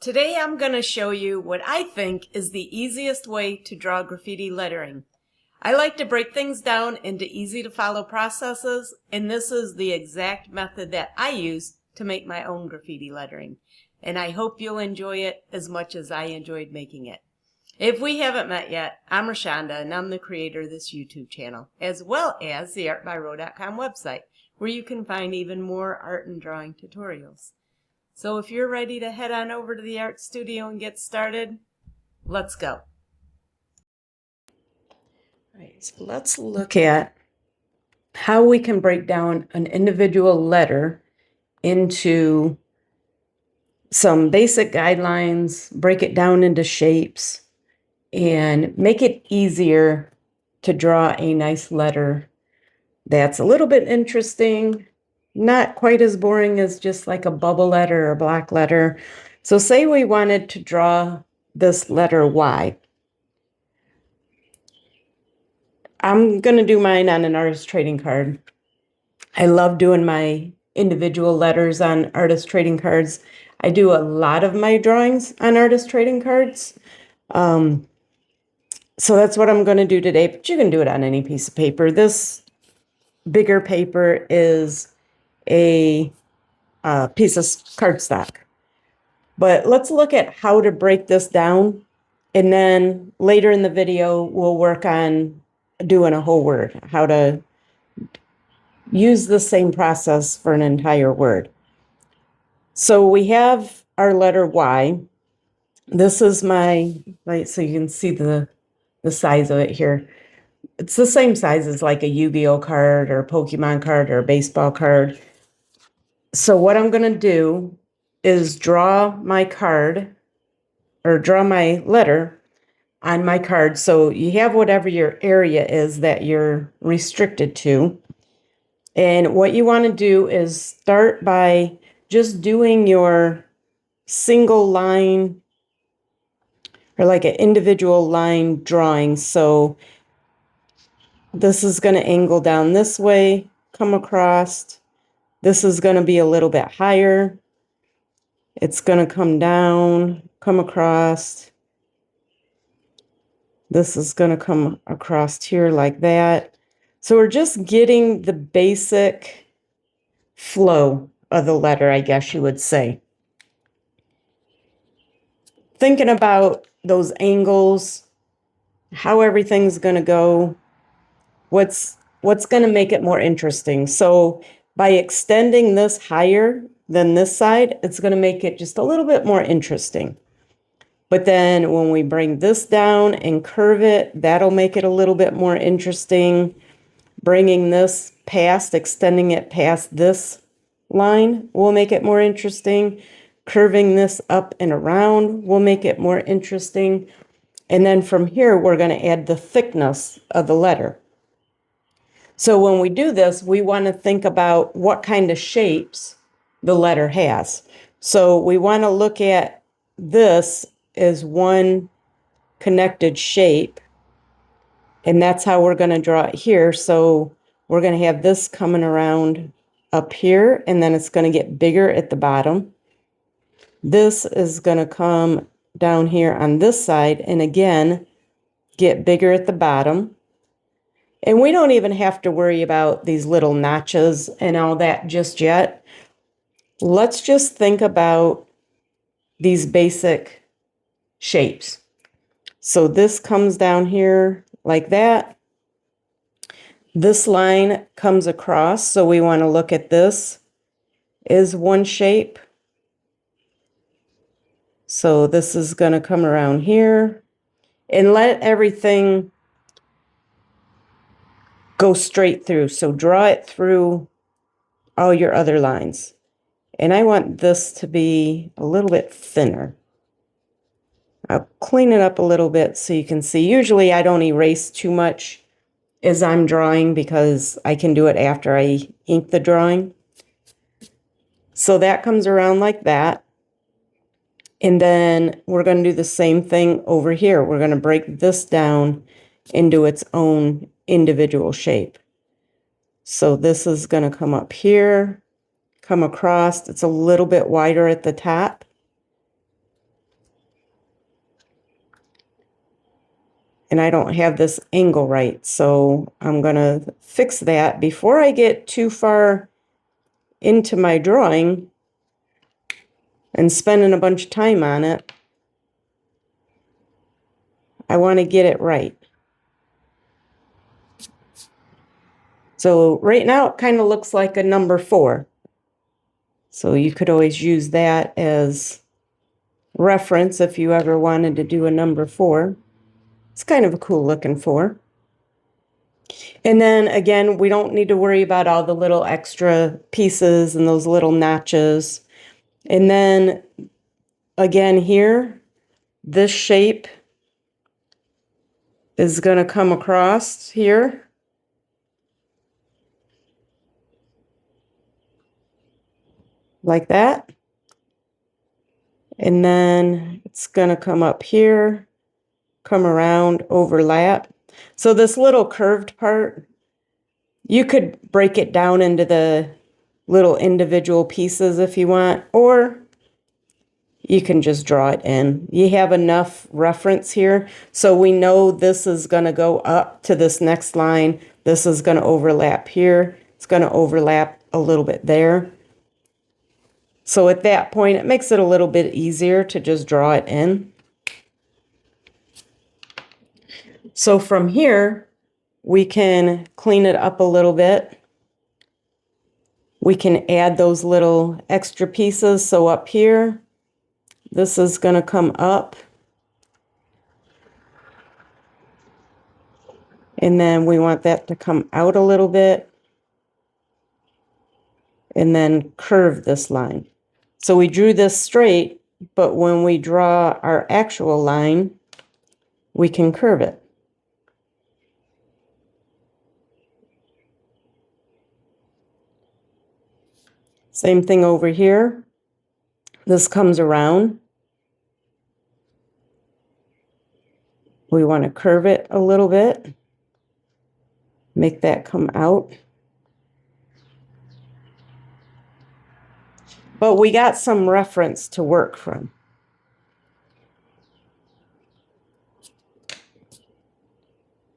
Today I'm going to show you what I think is the easiest way to draw graffiti lettering. I like to break things down into easy to follow processes, and this is the exact method that I use to make my own graffiti lettering. And I hope you'll enjoy it as much as I enjoyed making it. If we haven't met yet, I'm Rashonda and I'm the creator of this YouTube channel, as well as the artbyro.com website, where you can find even more art and drawing tutorials. So if you're ready to head on over to the art studio and get started, let's go. All right, so let's look at how we can break down an individual letter into some basic guidelines, break it down into shapes, and make it easier to draw a nice letter that's a little bit interesting, not quite as boring as just like a bubble letter or a black letter. So say we wanted to draw this letter Y. I'm going to do mine on an artist trading card. I love doing my individual letters on artist trading cards. I do a lot of my drawings on artist trading cards. So that's what I'm going to do today, but you can do it on any piece of paper. This bigger paper is a piece of cardstock. But let's look at how to break this down, and then later in the video we'll work on doing a whole word, how to use the same process for an entire word. So we have our letter Y. This is my, so you can see the size of it here. It's the same size as like a Yu-Gi-Oh card or a Pokemon card or a baseball card. So what I'm going to do is draw my card, or draw my letter on my card. So you have whatever your area is that you're restricted to. And what you want to do is start by just doing your single line or like an individual line drawing. So this is going to angle down this way, come across. This is going to be a little bit higher. It's going to come down, come across. This is going to come across here like that. So we're just getting the basic flow of the letter, I guess you would say. Thinking about those angles, how everything's going to go, what's going to make it more interesting. So by extending this higher than this side, it's going to make it just a little bit more interesting. But then when we bring this down and curve it, that'll make it a little bit more interesting. Bringing this past, extending it past this line will make it more interesting. Curving this up and around will make it more interesting. And then from here, we're going to add the thickness of the letter. So when we do this, we want to think about what kind of shapes the letter has. So we want to look at this as one connected shape, and that's how we're going to draw it here. So we're going to have this coming around up here, and then it's going to get bigger at the bottom. This is going to come down here on this side, and again, get bigger at the bottom. And we don't even have to worry about these little notches and all that just yet. Let's just think about these basic shapes. So this comes down here like that. This line comes across, so we want to look at this as one shape. So this is going to come around here, and let everything go straight through. So draw it through all your other lines. And I want this to be a little bit thinner. I'll clean it up a little bit so you can see. Usually I don't erase too much as I'm drawing because I can do it after I ink the drawing. So that comes around like that. And then we're going to do the same thing over here. We're going to break this down into its own individual shape. So this is going to come up here, come across. It's a little bit wider at the top. and I don't have this angle right. So I'm going to fix that before I get too far into my drawing and spending a bunch of time on it. I want to get it right. So right now it kind of looks like a number 4. So you could always use that as reference if you ever wanted to do a number 4. It's kind of a cool looking 4. And then again, we don't need to worry about all the little extra pieces and those little notches. And then again here, this shape is going to come across here. Like that. And then it's going to come up here, come around, overlap. So this little curved part, you could break it down into the little individual pieces if you want, or you can just draw it in. You have enough reference here, so we know this is going to go up to this next line. This is going to overlap here. It's going to overlap a little bit there. So at that point, it makes it a little bit easier to just draw it in. So from here, we can clean it up a little bit. We can add those little extra pieces. So up here, this is going to come up. And then we want that to come out a little bit. And then curve this line. So we drew this straight, but when we draw our actual line, we can curve it. Same thing over here. This comes around. We want to curve it a little bit. Make that come out. But we got some reference to work from.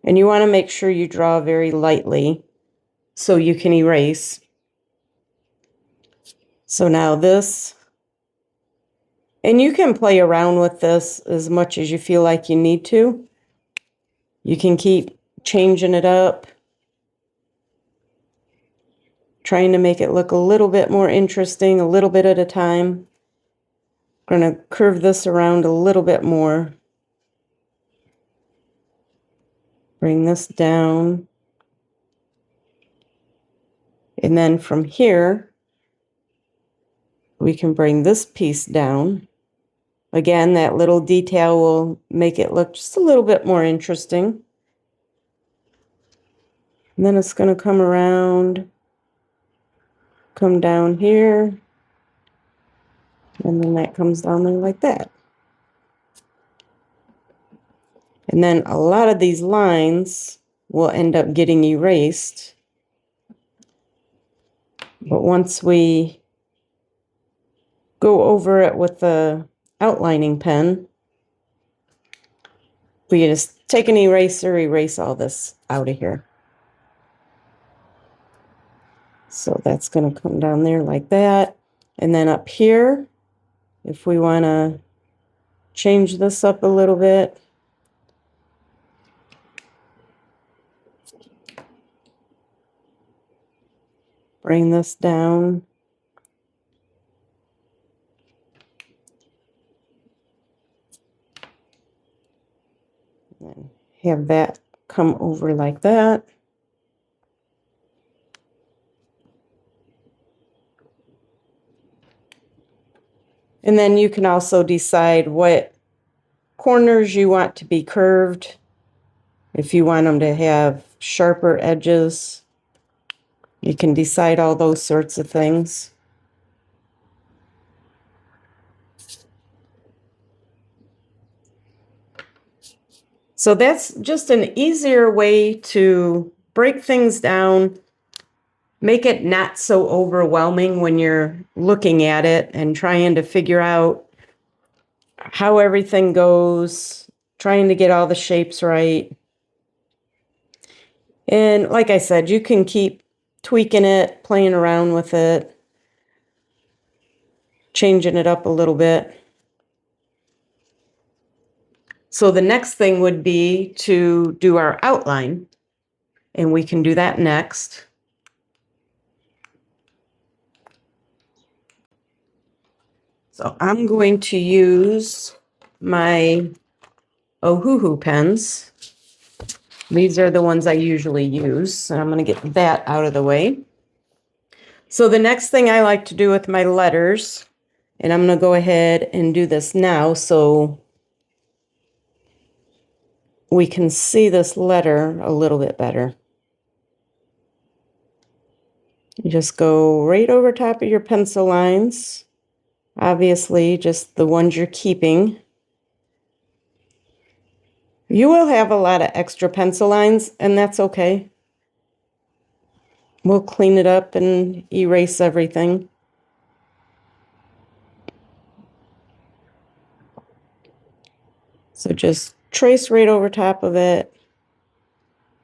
And you want to make sure you draw very lightly so you can erase. So now this, and you can play around with this as much as you feel like you need to. You can keep changing it up, trying to make it look a little bit more interesting, a little bit at a time. I'm going to curve this around a little bit more. Bring this down. And then from here, we can bring this piece down. Again, that little detail will make it look just a little bit more interesting. And then it's going to come around, come down here, and then that comes down there like that. And then a lot of these lines will end up getting erased. But once we go over it with the outlining pen, we just take an eraser, erase all this out of here. So that's going to come down there like that. And then up here, if we want to change this up a little bit, bring this down. And have that come over like that. And then you can also decide what corners you want to be curved. If you want them to have sharper edges, you can decide all those sorts of things. So that's just an easier way to break things down, make it not so overwhelming when you're looking at it and trying to figure out how everything goes trying to get all the shapes right. And like I said, you can keep tweaking it, playing around with it, changing it up a little bit. So the next thing would be to do our outline, and we can do that next. So I'm going to use my Ohuhu pens. These are the ones I usually use, and I'm going to get that out of the way. So the next thing I like to do with my letters, and I'm going to go ahead and do this now so we can see this letter a little bit better. You just go right over top of your pencil lines. Obviously, just the ones you're keeping. You will have a lot of extra pencil lines, and that's okay. We'll clean it up and erase everything. So just trace right over top of it.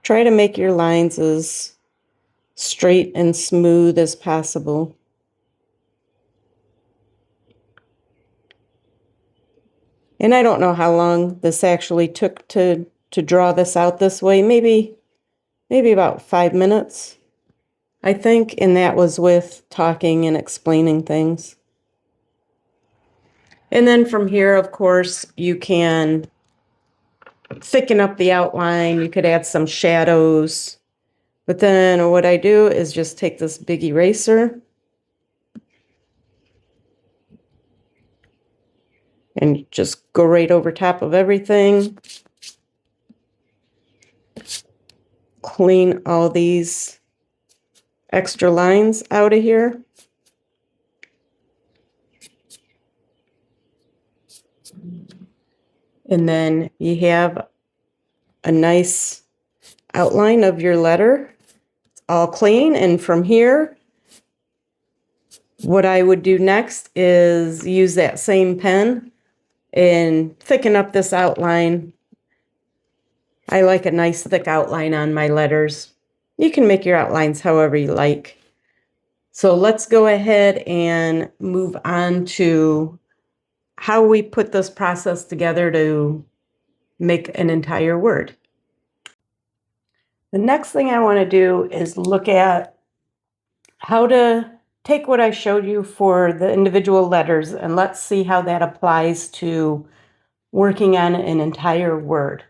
Try to make your lines as straight and smooth as possible. And I don't know how long this actually took to draw this out this way. Maybe about 5 minutes, I think. And that was with talking and explaining things. And then from here, of course, you can thicken up the outline. You could add some shadows. But then what I do is just take this big eraser and just go right over top of everything. Clean all these extra lines out of here. And then you have a nice outline of your letter. It's all clean. And from here, what I would do next is use that same pen and thicken up this outline. I like a nice thick outline on my letters. You can make your outlines however you like. So let's go ahead and move on to how we put this process together to make an entire word. The next thing I want to do is look at how to take what I showed you for the individual letters, and let's see how that applies to working on an entire word.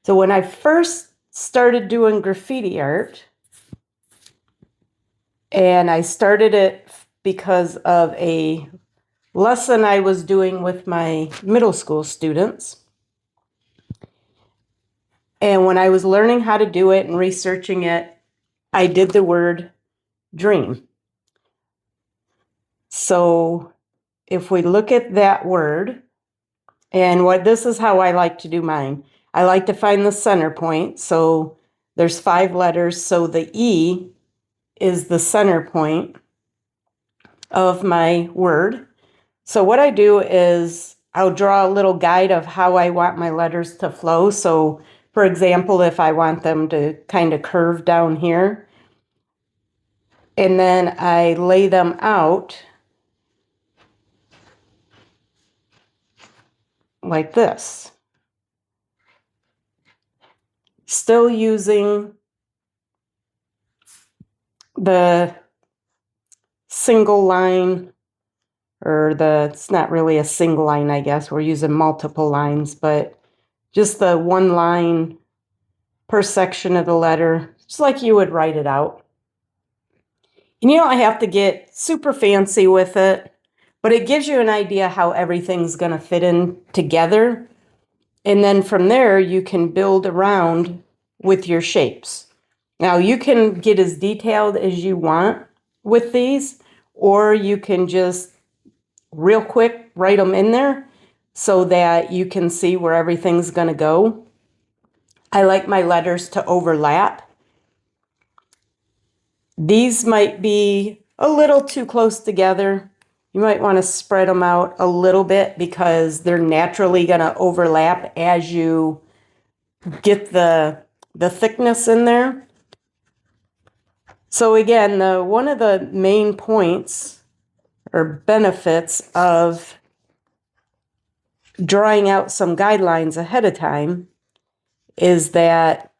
So when I first started doing graffiti art, and I started it because of a lesson I was doing with my middle school students. And when I was learning how to do it and researching it, I did the word dream. So if we look at that word, and this is how I like to do mine. I like to find the center point. So there's 5 letters. So the E is the center point of my word. So what I do is I'll draw a little guide of how I want my letters to flow. So for example, if I want them to kind of curve down here, and then I lay them out like this. Still using the single line, or it's not really a single line, I guess. We're using multiple lines, but just the one line per section of the letter, just like you would write it out. And you don't have to get super fancy with it, but it gives you an idea how everything's going to fit in together. And then from there, you can build around with your shapes. Now, you can get as detailed as you want with these, or you can just real quick write them in there so that you can see where everything's going to go. I like my letters to overlap. These might be a little too close together. You might want to spread them out a little bit because they're naturally going to overlap as you get the thickness in there. So again, one of the main points or benefits of drawing out some guidelines ahead of time is that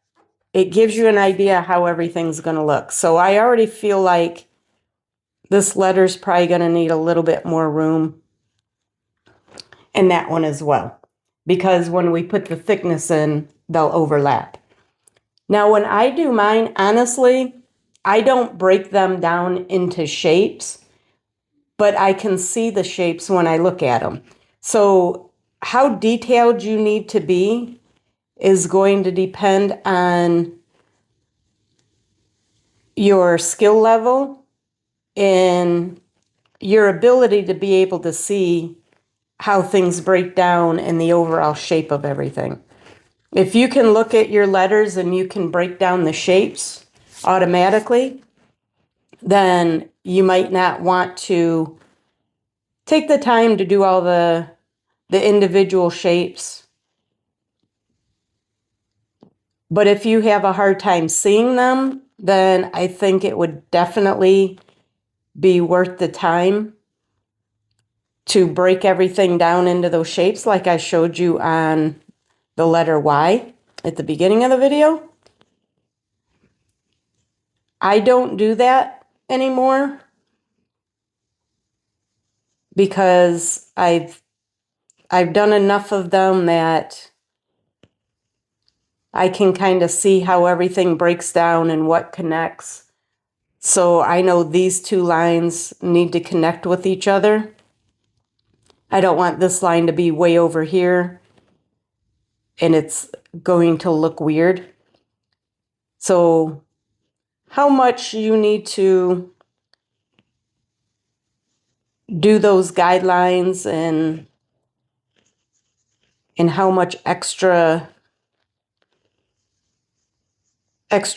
it gives you an idea how everything's going to look. So I already feel like this letter's probably going to need a little bit more room, and that one as well, because when we put the thickness in, they'll overlap. Now, when I do mine, honestly, I don't break them down into shapes, but I can see the shapes when I look at them. So how detailed you need to be is going to depend on your skill level and your ability to be able to see how things break down and the overall shape of everything. If you can look at your letters and you can break down the shapes automatically, then you might not want to take the time to do all the individual shapes. But if you have a hard time seeing them, then I think it would definitely be worth the time to break everything down into those shapes like I showed you on the letter Y at the beginning of the video. I don't do that anymore because I've done enough of them that I can kind of see how everything breaks down and what connects. So I know these two lines need to connect with each other. I don't want this line to be way over here and it's going to look weird. So how much you need to do those guidelines and how much extra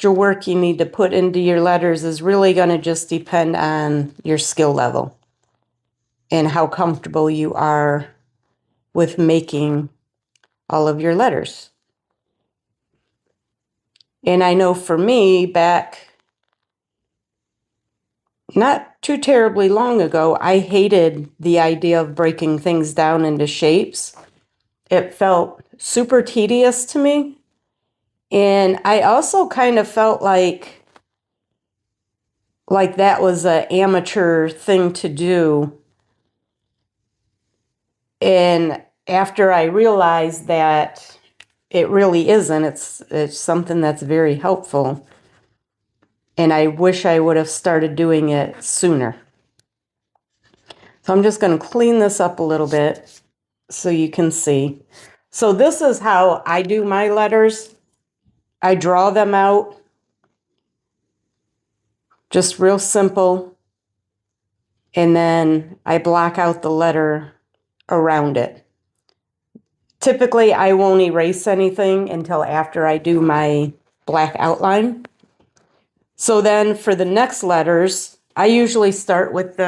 work you need to put into your letters is really going to just depend on your skill level and how comfortable you are with making all of your letters. And I know for me, back not too terribly long ago, I hated the idea of breaking things down into shapes. It felt super tedious to me. And I also kind of felt like that was an amateur thing to do. And after I realized that it really isn't, it's something that's very helpful. And I wish I would have started doing it sooner. So I'm just going to clean this up a little bit so you can see. So this is how I do my letters. I draw them out, just real simple. And then I block out the letter around it. Typically, I won't erase anything until after I do my black outline. So then for the next letters, I usually start with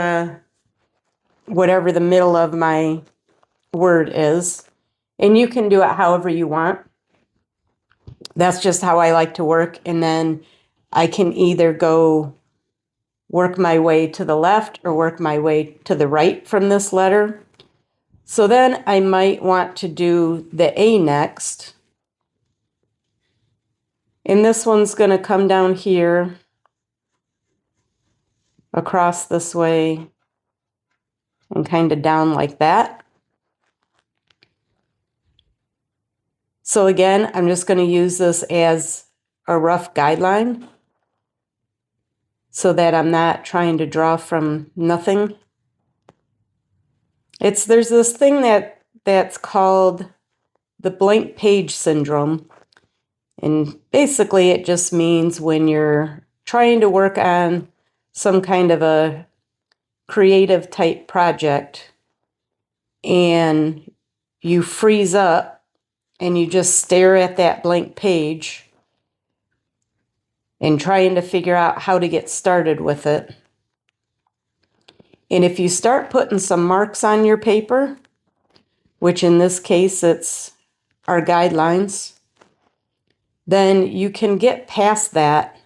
whatever the middle of my word is. And you can do it however you want. That's just how I like to work. And then I can either go work my way to the left or work my way to the right from this letter. So then I might want to do the A next. And this one's going to come down here, across this way, and kind of down like that. So again, I'm just going to use this as a rough guideline so that I'm not trying to draw from nothing. There's this thing that's called the blank page syndrome. And basically it just means when you're trying to work on some kind of a creative type project and you freeze up and you just stare at that blank page and trying to figure out how to get started with it. And if you start putting some marks on your paper, which in this case it's our guidelines, then you can get past that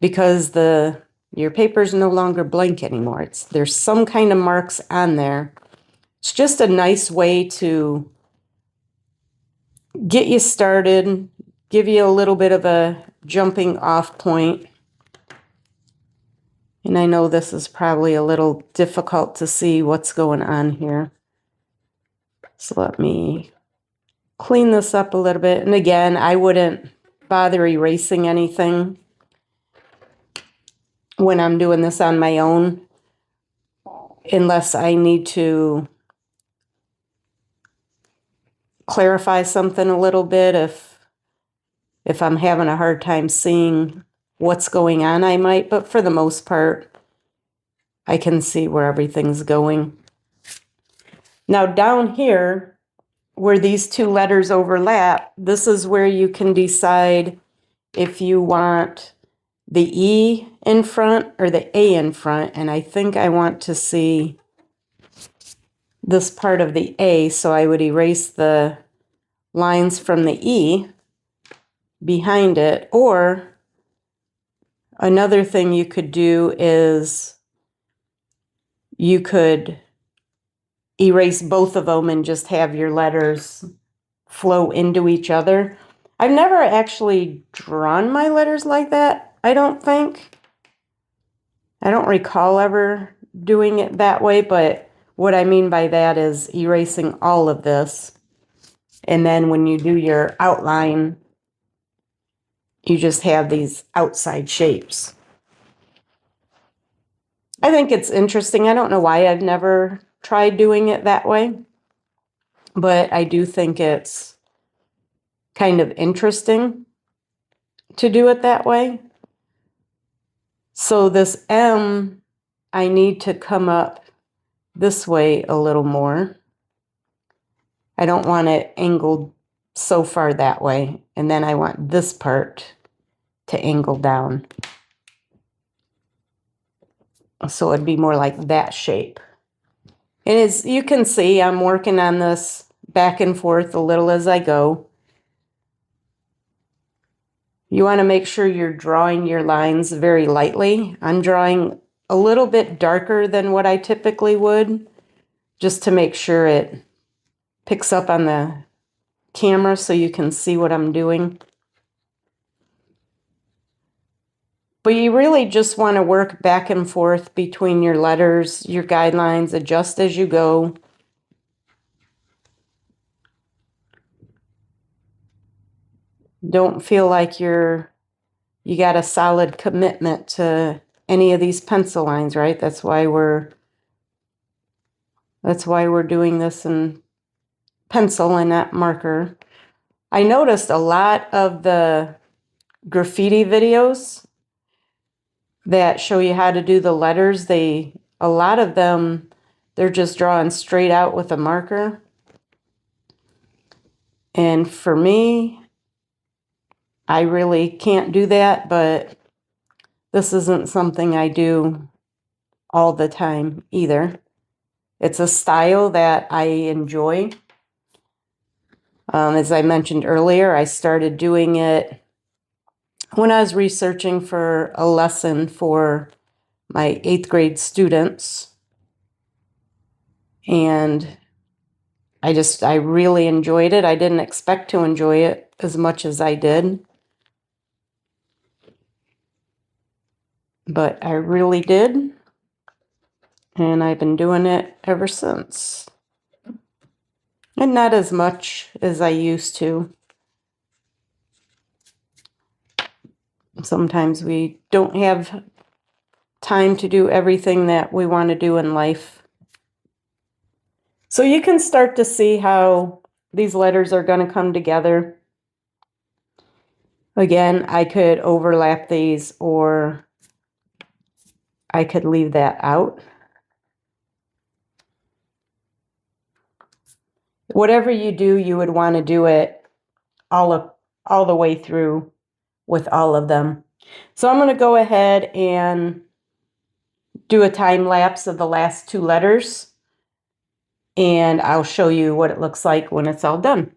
because your paper's no longer blank anymore. There's some kind of marks on there. It's just a nice way to get you started, give you a little bit of a jumping off point. And I know this is probably a little difficult to see what's going on here. So let me clean this up a little bit. And again, I wouldn't bother erasing anything when I'm doing this on my own, unless I need to clarify something a little bit. If I'm having a hard time seeing what's going on, I might, but for the most part, I can see where everything's going. Now down here, where these two letters overlap, this is where you can decide if you want the E in front or the A in front. And I think I want to see this part of the A, so I would erase the lines from the E behind it. Or another thing you could do is you could erase both of them and just have your letters flow into each other. I've never actually drawn my letters like that, I don't think. I don't recall ever doing it that way, but what I mean by that is erasing all of this. And then when you do your outline, you just have these outside shapes. I think it's interesting. I don't know why I've never tried doing it that way, but I do think it's kind of interesting to do it that way. So this M, I need to come up this way a little more. I don't want it angled so far that way. And then I want this part to angle down. So it'd be more like that shape. And as you can see, I'm working on this back and forth a little as I go. You want to make sure you're drawing your lines very lightly. I'm drawing a little bit darker than what I typically would, just to make sure it picks up on the camera so you can see what I'm doing. But you really just want to work back and forth between your letters, your guidelines, adjust as you go. Don't feel like you got a solid commitment to any of these pencil lines, right? That's why we're doing this in pencil and not marker. I noticed a lot of the graffiti videos that show you how to do the letters, a lot of them, they're just drawing straight out with a marker. And for me, I really can't do that, but this isn't something I do all the time either. It's a style that I enjoy. As I mentioned earlier, I started doing it when I was researching for a lesson for my 8th grade students. And I really enjoyed it. I didn't expect to enjoy it as much as I did, but I really did. And I've been doing it ever since. And not as much as I used to. Sometimes we don't have time to do everything that we want to do in life. So you can start to see how these letters are going to come together. Again, I could overlap these or I could leave that out. Whatever you do, you would want to do it all the way through with all of them. So I'm going to go ahead and do a time lapse of the last two letters, and I'll show you what it looks like when it's all done.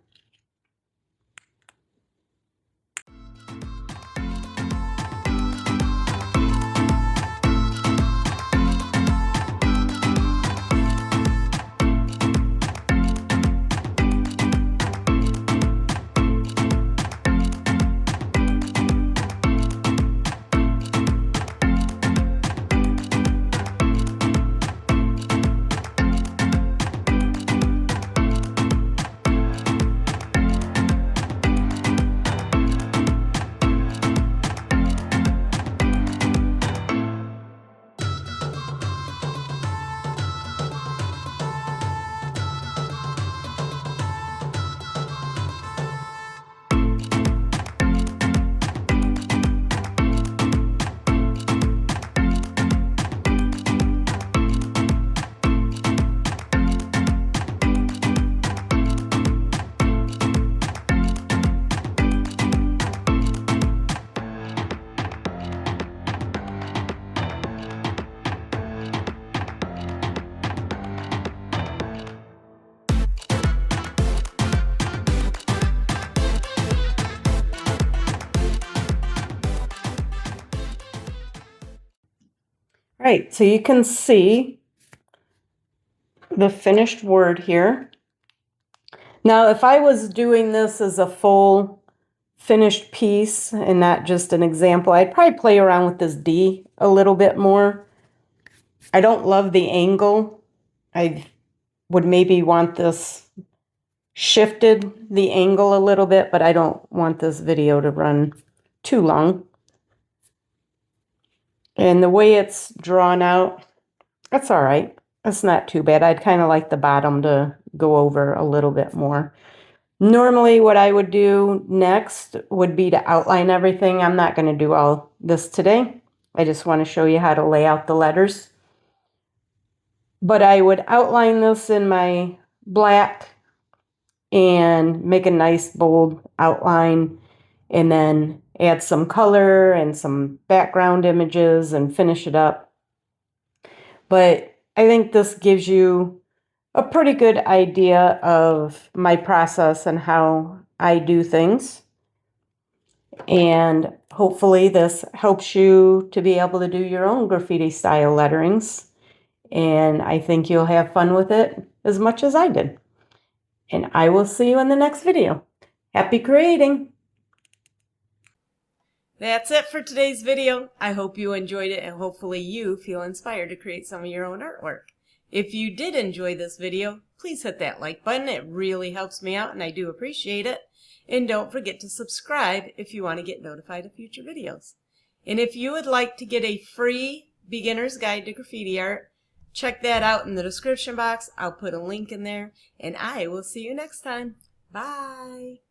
Right, so you can see the finished word here. Now, if I was doing this as a full finished piece and not just an example, I'd probably play around with this D a little bit more. I don't love the angle. I would maybe want this shifted the angle a little bit, but I don't want this video to run too long. And the way it's drawn out, that's all right. That's not too bad. I'd kind of like the bottom to go over a little bit more. Normally what I would do next would be to outline everything. I'm not going to do all this today. I just want to show you how to lay out the letters. But I would outline this in my black and make a nice bold outline, and then add some color and some background images and finish it up. But I think this gives you a pretty good idea of my process and how I do things. And hopefully this helps you to be able to do your own graffiti style letterings. And I think you'll have fun with it as much as I did. And I will see you in the next video. Happy creating! That's it for today's video. I hope you enjoyed it, and hopefully you feel inspired to create some of your own artwork. If you did enjoy this video, please hit that like button. It really helps me out and I do appreciate it. And don't forget to subscribe if you want to get notified of future videos. And if you would like to get a free beginner's guide to graffiti art, check that out in the description box. I'll put a link in there, and I will see you next time. Bye!